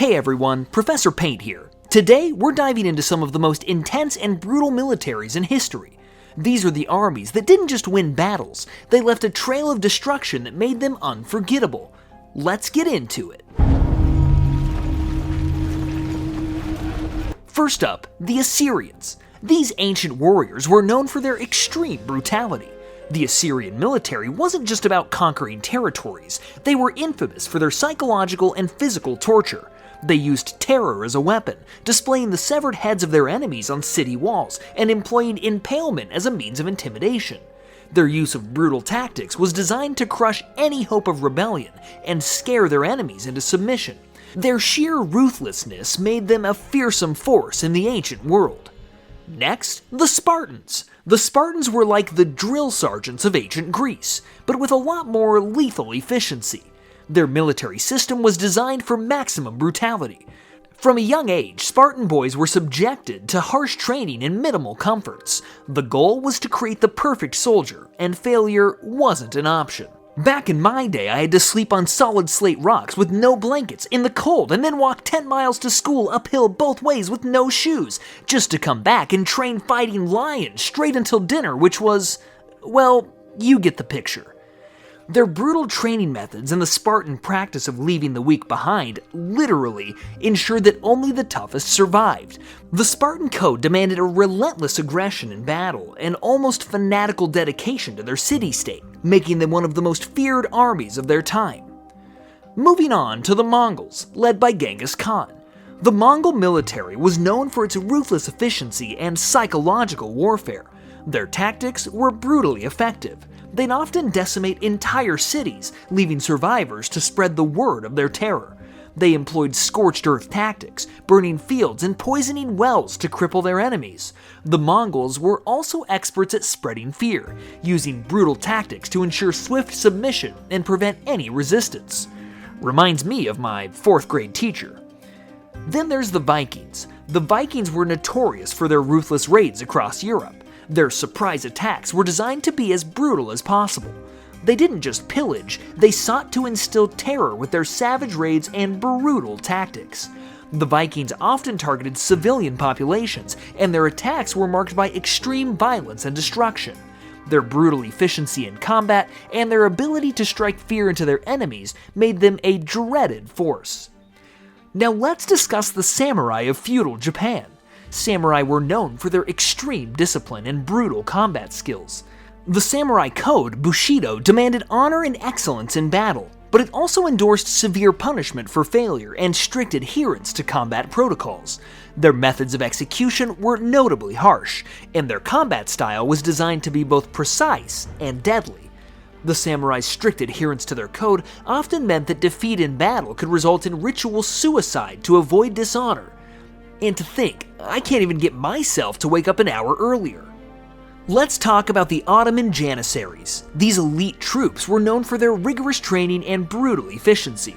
Hey everyone, Professor Paint here. Today, we're diving into some of the most intense and brutal militaries in history. These are the armies that didn't just win battles, they left a trail of destruction that made them unforgettable. Let's get into it. First up, the Assyrians. These ancient warriors were known for their extreme brutality. The Assyrian military wasn't just about conquering territories, they were infamous for their psychological and physical torture. They used terror as a weapon, displaying the severed heads of their enemies on city walls and employing impalement as a means of intimidation. Their use of brutal tactics was designed to crush any hope of rebellion and scare their enemies into submission. Their sheer ruthlessness made them a fearsome force in the ancient world. Next, the Spartans. The Spartans were like the drill sergeants of ancient Greece, but with a lot more lethal efficiency. Their military system was designed for maximum brutality. From a young age, Spartan boys were subjected to harsh training and minimal comforts. The goal was to create the perfect soldier, and failure wasn't an option. Back in my day, I had to sleep on solid slate rocks with no blankets in the cold and then walk 10 miles to school uphill both ways with no shoes, just to come back and train fighting lions straight until dinner, which was, well, you get the picture. Their brutal training methods and the Spartan practice of leaving the weak behind literally ensured that only the toughest survived. The Spartan code demanded a relentless aggression in battle and almost fanatical dedication to their city-state, making them one of the most feared armies of their time. Moving on to the Mongols, led by Genghis Khan. The Mongol military was known for its ruthless efficiency and psychological warfare. Their tactics were brutally effective. They'd often decimate entire cities, leaving survivors to spread the word of their terror. They employed scorched earth tactics, burning fields and poisoning wells to cripple their enemies. The Mongols were also experts at spreading fear, using brutal tactics to ensure swift submission and prevent any resistance. Reminds me of my 4th grade teacher. Then there's the Vikings. The Vikings were notorious for their ruthless raids across Europe. Their surprise attacks were designed to be as brutal as possible. They didn't just pillage, they sought to instill terror with their savage raids and brutal tactics. The Vikings often targeted civilian populations, and their attacks were marked by extreme violence and destruction. Their brutal efficiency in combat and their ability to strike fear into their enemies made them a dreaded force. Now let's discuss the samurai of feudal Japan. Samurai were known for their extreme discipline and brutal combat skills. The samurai code, Bushido, demanded honor and excellence in battle, but it also endorsed severe punishment for failure and strict adherence to combat protocols. Their methods of execution were notably harsh, and their combat style was designed to be both precise and deadly. The samurai's strict adherence to their code often meant that defeat in battle could result in ritual suicide to avoid dishonor. And to think, I can't even get myself to wake up an hour earlier. Let's talk about the Ottoman Janissaries. These elite troops were known for their rigorous training and brutal efficiency.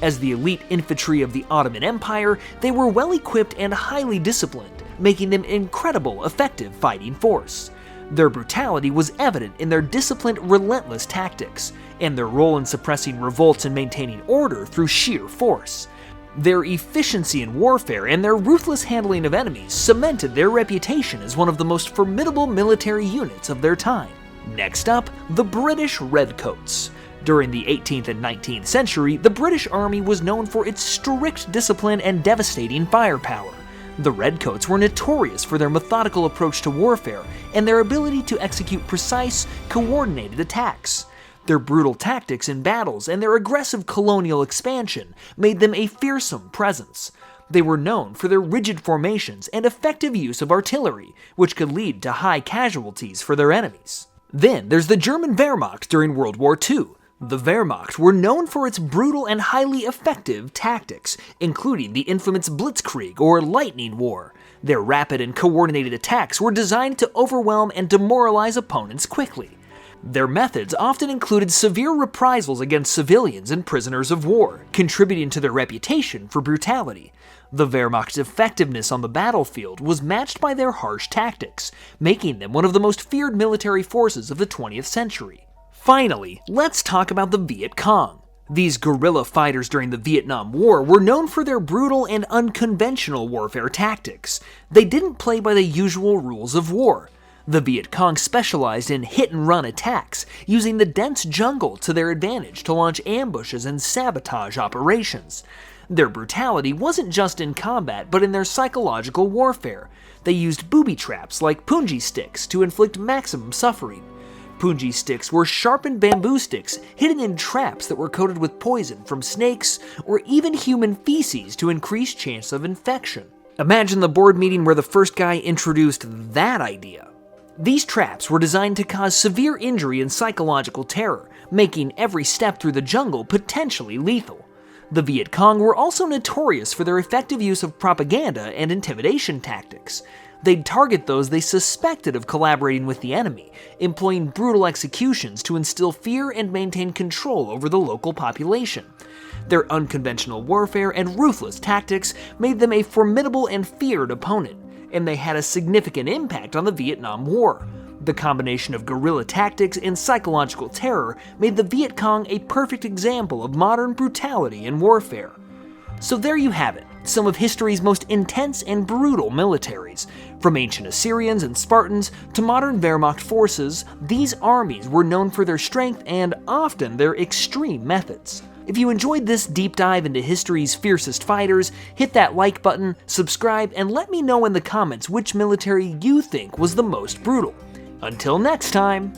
As the elite infantry of the Ottoman Empire, they were well equipped and highly disciplined, making them an incredible, effective fighting force. Their brutality was evident in their disciplined, relentless tactics, and their role in suppressing revolts and maintaining order through sheer force. Their efficiency in warfare and their ruthless handling of enemies cemented their reputation as one of the most formidable military units of their time. Next up, the British Redcoats. During the 18th and 19th century, the British Army was known for its strict discipline and devastating firepower. The Redcoats were notorious for their methodical approach to warfare and their ability to execute precise, coordinated attacks. Their brutal tactics in battles and their aggressive colonial expansion made them a fearsome presence. They were known for their rigid formations and effective use of artillery, which could lead to high casualties for their enemies. Then there's the German Wehrmacht during World War II. The Wehrmacht were known for its brutal and highly effective tactics, including the infamous Blitzkrieg or Lightning War. Their rapid and coordinated attacks were designed to overwhelm and demoralize opponents quickly. Their methods often included severe reprisals against civilians and prisoners of war, contributing to their reputation for brutality. The Wehrmacht's effectiveness on the battlefield was matched by their harsh tactics, making them one of the most feared military forces of the 20th century. Finally, let's talk about the Viet Cong. These guerrilla fighters during the Vietnam War were known for their brutal and unconventional warfare tactics. They didn't play by the usual rules of war. The Viet Cong specialized in hit-and-run attacks, using the dense jungle to their advantage to launch ambushes and sabotage operations. Their brutality wasn't just in combat, but in their psychological warfare. They used booby traps like punji sticks to inflict maximum suffering. Punji sticks were sharpened bamboo sticks hidden in traps that were coated with poison from snakes or even human feces to increase chance of infection. Imagine the board meeting where the first guy introduced that idea. These traps were designed to cause severe injury and psychological terror, making every step through the jungle potentially lethal. The Viet Cong were also notorious for their effective use of propaganda and intimidation tactics. They'd target those they suspected of collaborating with the enemy, employing brutal executions to instill fear and maintain control over the local population. Their unconventional warfare and ruthless tactics made them a formidable and feared opponent, and they had a significant impact on the Vietnam War. The combination of guerrilla tactics and psychological terror made the Viet Cong a perfect example of modern brutality and warfare. So there you have it, some of history's most intense and brutal militaries. From ancient Assyrians and Spartans to modern Wehrmacht forces, these armies were known for their strength and often their extreme methods. If you enjoyed this deep dive into history's fiercest fighters, hit that like button, subscribe, and let me know in the comments which military you think was the most brutal. Until next time!